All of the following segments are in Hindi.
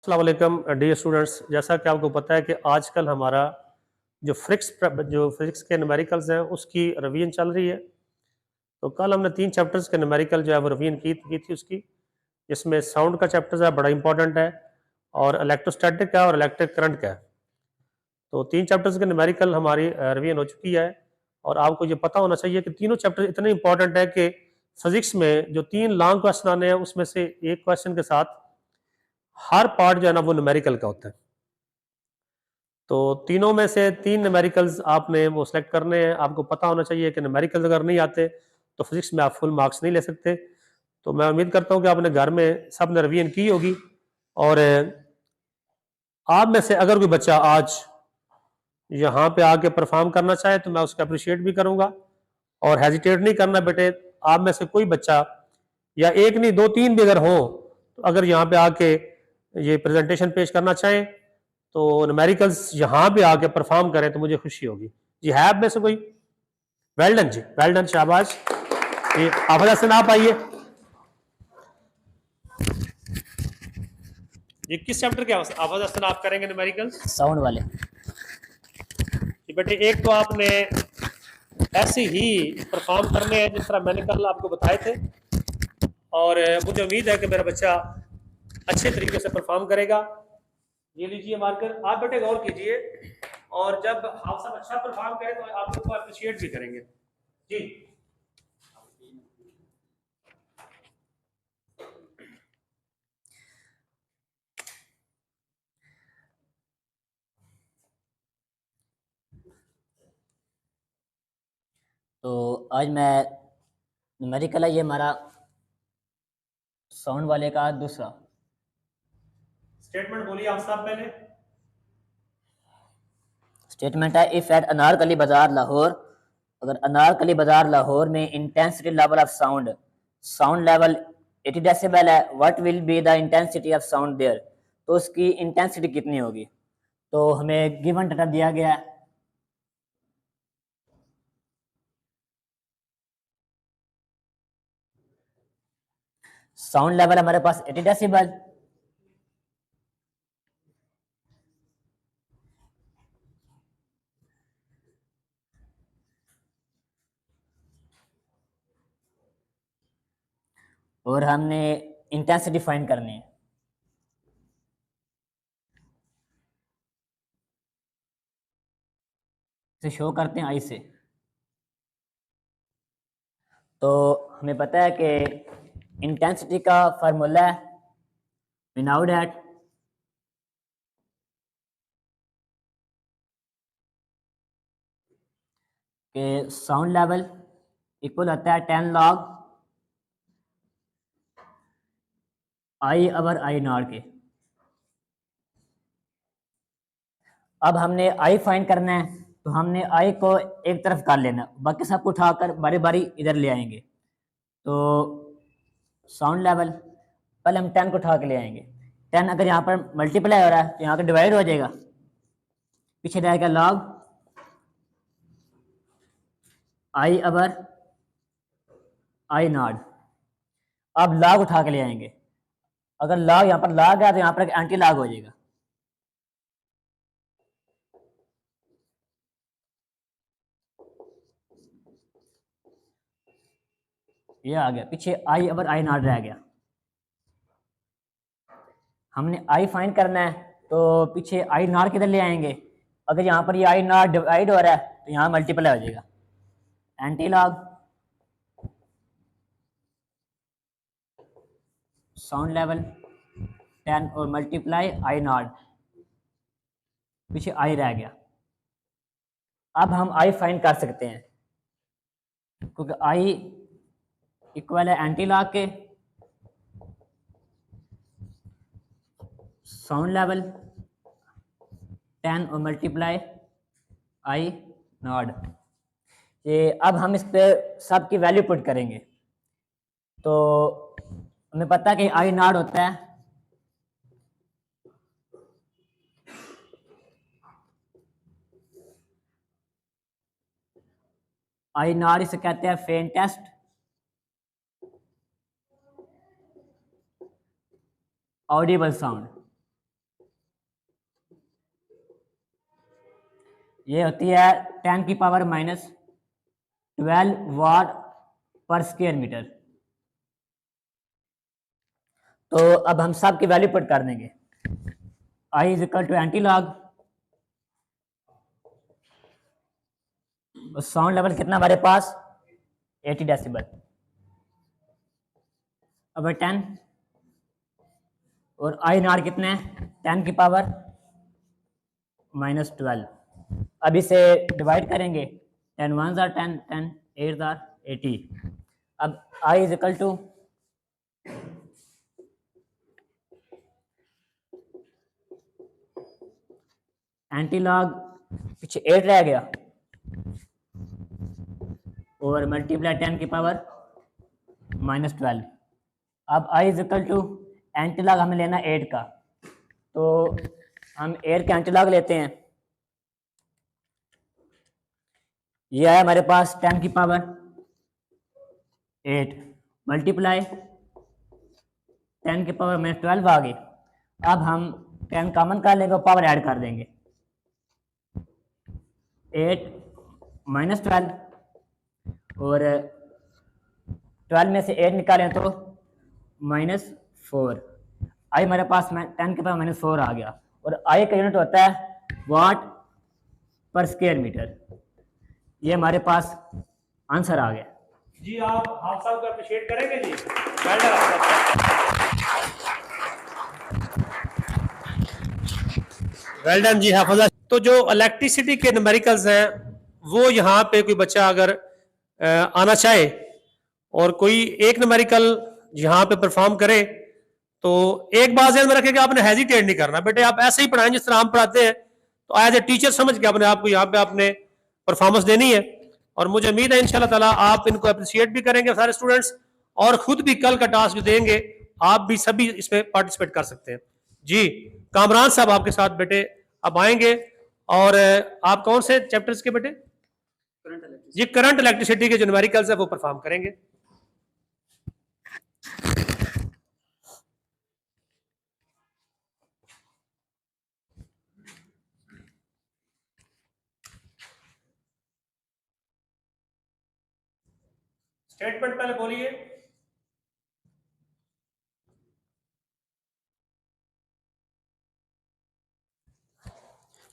अस्सलाम वालेकुम डियर स्टूडेंट्स। जैसा कि आपको पता है कि आजकल हमारा जो फिजिक्स के न्यूमेरिकल्स हैं उसकी रिवीजन चल रही है। तो कल हमने 3 चैप्टर्स के न्यूमेरिकल जो है वो रिवीजन की थी उसकी, जिसमें साउंड का चैप्टर है, बड़ा इंपॉर्टेंट है, और इलेक्ट्रोस्टैटिक का और इलेक्ट्रिक करंट का है। तो 3 चैप्टर्स के न्यूमेरिकल हमारी रिवीजन हो चुकी है। और आपको ये पता होना चाहिए कि तीनों चैप्टर इतने इंपॉर्टेंट है कि फिजिक्स में जो 3 लॉन्ग क्वेश्चन आने हैं उसमें से एक क्वेश्चन के साथ हर पार्ट जो है ना वो न्यूमेरिकल का होता है। तो तीनों में से 3 न्यूमेरिकल्स आपने वो सिलेक्ट करने हैं। आपको पता होना चाहिए कि न्यूमेरिकल्स अगर नहीं आते तो फिजिक्स में आप फुल मार्क्स नहीं ले सकते। तो मैं उम्मीद करता हूँ कि आपने घर में सब ने रिवीजन की होगी। और आप में से अगर कोई बच्चा आज यहाँ पे आके परफॉर्म करना चाहे तो मैं उसका अप्रिशिएट भी करूँगा। और हेजिटेट नहीं करना बेटे, आप में से कोई बच्चा या एक नहीं दो तीन भी अगर हो तो अगर यहाँ पे आके ये प्रेजेंटेशन पेश करना चाहें तो न्यूमेरिकल्स यहाँ पे आके परफॉर्म करें तो मुझे खुशी होगी। जी है आप में से कोई? वेल डन जी, वेल डन, शाबाश। ये आफत हसन आप आइए। ये किस चैप्टर के आफत हसन आप करेंगे न्यूमेरिकल्स? साउंड वाले। जी बेटे, एक तो आपने ऐसे ही परफॉर्म करने हैं जिस तरह मैंने कल आपको बताए थे, और मुझे उम्मीद है कि मेरा बच्चा अच्छे तरीके से परफॉर्म करेगा। ये लीजिए मार्कर, आप बेटे गौर कीजिए, और जब आप सब अच्छा परफॉर्म करें तो आप लोग को अप्रिशिएट भी करेंगे जी। तो आज मैं न्यूमेरिकल है ये हमारा साउंड वाले का दूसरा स्टेटमेंट बोलिए आप सब पहले। स्टेटमेंट है, इफ एट अनारकली बाजार लाहौर, अगर अनारकली बाजार लाहौर में intensity level of sound level 80 decibel है, what will be the intensity of sound there, तो उसकी इंटेंसिटी कितनी होगी। तो हमें गिवन डाटा दिया गया है। साउंड लेवल हमारे पास 80 डेसिबल, और हमने इंटेंसिटी फाइंड करनी है। इसे शो करते हैं आई से। तो हमें पता है कि इंटेंसिटी का फार्मूला है, वी नाउ दैट कि साउंड लेवल इक्वल होता है 10 log I our I not के। अब हमने आई फाइंड करना है, तो हमने आई को एक तरफ कर लेना, बाकी सबको उठाकर बारी बारी इधर ले आएंगे। तो साउंड लेवल पहले हम 10 को उठा के ले आएंगे। 10 अगर यहाँ पर मल्टीप्लाई हो रहा है तो यहाँ पर डिवाइड हो जाएगा, पीछे रहेगा log I our I not. अब लॉग उठा के ले आएंगे, अगर लॉग यहाँ पर लॉग है तो यहाँ पर एक एंटी लॉग हो जाएगा। ये आ गया, पीछे आई अवर आई नॉट रह गया। हमने आई फाइंड करना है, तो पीछे आई नॉट किधर ले आएंगे। अगर यहाँ पर ये आई नॉट डिवाइड हो रहा है तो यहाँ मल्टीप्लाई हो जाएगा, एंटी लॉग साउंड लेवल 10 और मल्टीप्लाई आई नॉट, पीछे आई रह गया। अब हम आई फाइंड कर सकते हैं, क्योंकि आई इक्वल है एंटी लॉग के साउंड लेवल 10 और मल्टीप्लाई आई नॉट। ये अब हम इस पे सब की वैल्यू पुट करेंगे। तो हमें पता है कि आई नॉट होता है आई नॉट, इसे कहते हैं फेंटेस्ट ऑडिबल साउंड। ये होती है 10 की पावर माइनस 12 वाट पर स्क्वायर मीटर। तो अब हम सब की वैल्यू पुट कर देंगे। I is equal to antilog, sound level कितना हमारे पास 80 डेसिबल, अब 10 और आई नॉट कितने हैं 10 की पावर माइनस 12। अब इसे डिवाइड करेंगे, 10 1 आर 10, 10 8 आर 80। अब I is equal to antilog पीछे 8 रह गया और मल्टीप्लाई 10 की पावर माइनस 12। अब I is equal to antilog हमें लेना 8 का, तो हम 8 का एंटी लॉग लेते हैं। ये आया हमारे पास 10 की पावर 8 मल्टीप्लाई 10 की पावर माइनस 12 आ गई। अब हम 10 कॉमन कर लेंगे और पावर ऐड कर देंगे, 8 माइनस 12 और 12 में से 8 निकालें तो माइनस 4। आई हमारे पास 10 के पावर माइनस 4 आ गया और आई का यूनिट होता है वाट पर स्क्वायर मीटर। ये हमारे पास आंसर आ गया। जी आप हाफ साहब को अप्रिशिएट करेंगे जी। वेल डन जी हाफिजा। तो जो इलेक्ट्रिसिटी के न्यूमेरिकल्स हैं वो यहाँ पे कोई बच्चा अगर आना चाहे और कोई एक न्यूमेरिकल यहाँ पे परफॉर्म करे तो एक बात ध्यान में रखें कि आपने हेजिटेट नहीं करना बेटे, आप ऐसे ही पढ़ाएं जिस तरह हम पढ़ाते हैं। तो एज ए टीचर समझ के अपने आपको यहाँ पे आपने परफॉर्मेंस देनी है और मुझे उम्मीद है इंशाल्लाह ताला आप इनको अप्रिशिएट भी करेंगे सारे स्टूडेंट्स और खुद भी कल का टास्क जो देंगे आप भी सभी इसमें पार्टिसिपेट कर सकते हैं। जी कामरान साहब आपके साथ बेटे अब आएंगे और आप कौन से चैप्टर्स के बेटे? जी करंट इलेक्ट्रिसिटी के जो न्यूमेरिकल्स है वो परफॉर्म करेंगे। स्टेटमेंट पहले बोलिए।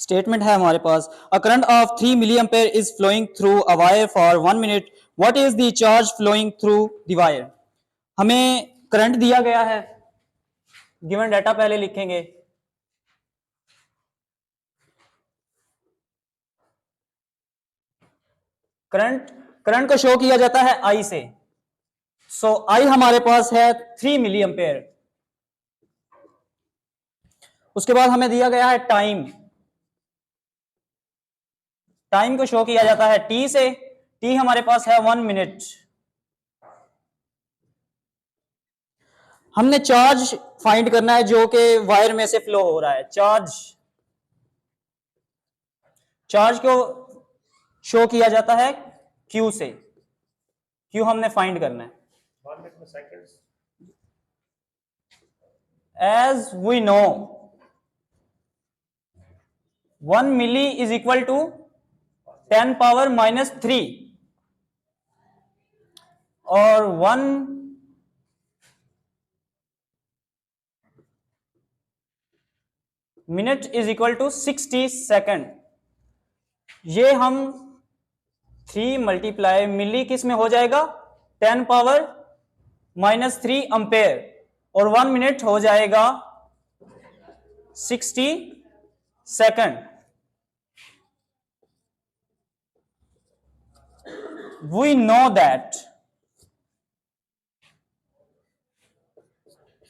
स्टेटमेंट है हमारे पास, a current of 3 milliampere is flowing through a wire for 1 minute, what is the charge flowing through the wire. हमें करंट दिया गया है, गिवन डाटा पहले लिखेंगे। करंट को शो किया जाता है आई से, सो आई हमारे पास है 3 मिली एम्पेयर। उसके बाद हमें दिया गया है टाइम, टाइम को शो किया जाता है टी से, टी हमारे पास है 1 मिनट। हमने चार्ज फाइंड करना है जो कि वायर में से फ्लो हो रहा है। चार्ज को शो किया जाता है क्यू से, क्यू हमने फाइंड करना है। As we know 1 milli is equal to 10 power minus 3 और 1 minute is equal to 60 second. ये हम 3 मल्टीप्लाई मिली किस में हो जाएगा 10 पावर माइनस 3 अम्पेयर और 1 मिनट हो जाएगा 60 second. We know that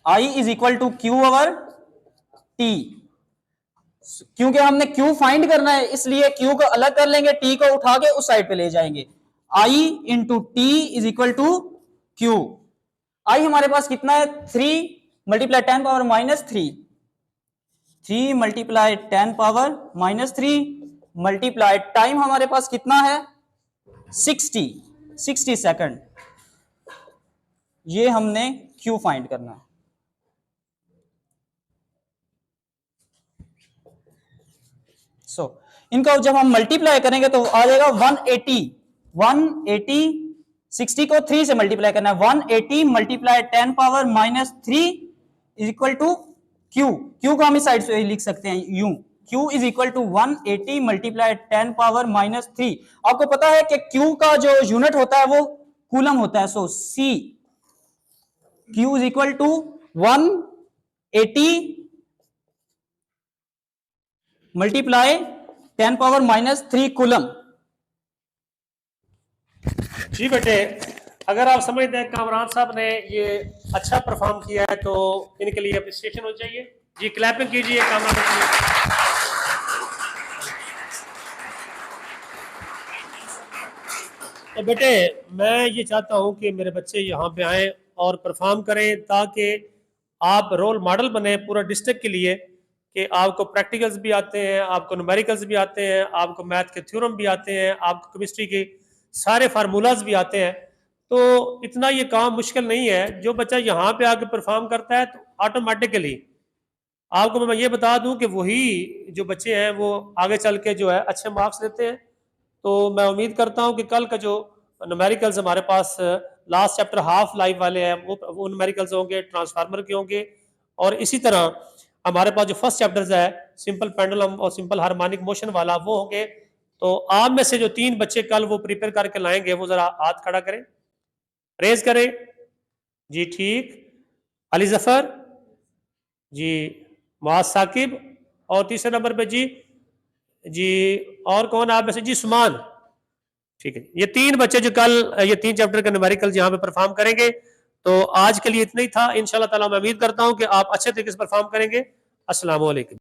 I is equal to Q over T। क्योंकि हमने Q फाइंड करना है इसलिए Q को अलग कर लेंगे, T को उठा के उस साइड पे ले जाएंगे। I into T is equal to Q। I हमारे पास कितना है 3 multiply 10 power minus 3, 3 multiply 10 power minus 3 multiply time हमारे पास कितना है 60 सेकंड। ये हमने Q फाइंड करना है। सो इनका जब हम मल्टीप्लाई करेंगे तो आ जाएगा 180 60 को 3 से मल्टीप्लाई करना है, 180 multiply 10 power minus 3 is equal to Q. Q को हम इस साइड से लिख सकते हैं यूं, Q is equal to 180 multiply 10 power minus 3। आपको पता है कि Q का जो यूनिट होता है वो कूलम होता है, so C Q is equal to 180 multiply 10 power minus 3 coulomb. जी बेटे, अगर आप समझते हैं कामरान साहब ने ये अच्छा परफॉर्म किया है तो इनके लिए अप्रिसिएशन हो चाहिए। जी क्लैपिंग कीजिए कामरान साहब। तो बेटे मैं ये चाहता हूं कि मेरे बच्चे यहाँ पे आए और परफॉर्म करें ताकि आप रोल मॉडल बने पूरा डिस्ट्रिक्ट के लिए कि आपको प्रैक्टिकल्स भी आते हैं, आपको न्यूमेरिकल्स भी आते हैं, आपको मैथ के थ्योरम भी आते हैं, आपको केमिस्ट्री के सारे फार्मूलाज भी आते हैं। तो इतना ये काम मुश्किल नहीं है। जो बच्चा यहाँ पे आके परफॉर्म करता है तो ऑटोमेटिकली आपको मैं ये बता दूं कि वही जो बच्चे हैं वो आगे चल के जो है अच्छे मार्क्स लेते हैं। तो मैं उम्मीद करता हूं कि कल का जो न्यूमेरिकल्स हमारे पास लास्ट चैप्टर हाफ लाइफ वाले हैं वो न्यूमेरिकल्स होंगे, ट्रांसफार्मर के होंगे, और इसी तरह हमारे पास जो फर्स्ट चैप्टर्स है सिंपल पेंडुलम और सिंपल हार्मोनिक मोशन वाला वो होंगे। तो आप में से जो 3 बच्चे कल वो प्रिपेयर करके लाएंगे वो जरा हाथ खड़ा करें, रेज करें। जी ठीक, अली जफर जी, मुआज साकिब, और तीसरे नंबर पे जी और कौन आप में से? जी सुमान। ठीक है, ये 3 बच्चे जो कल ये 3 चैप्टर के न्यूमेरिकल्स यहाँ पे परफॉर्म करेंगे। तो आज के लिए इतना ही था। इंशाल्लाह ताला मैं उम्मीद करता हूँ कि आप अच्छे तरीके से परफॉर्म करेंगे। अस्सलाम वालेकुम।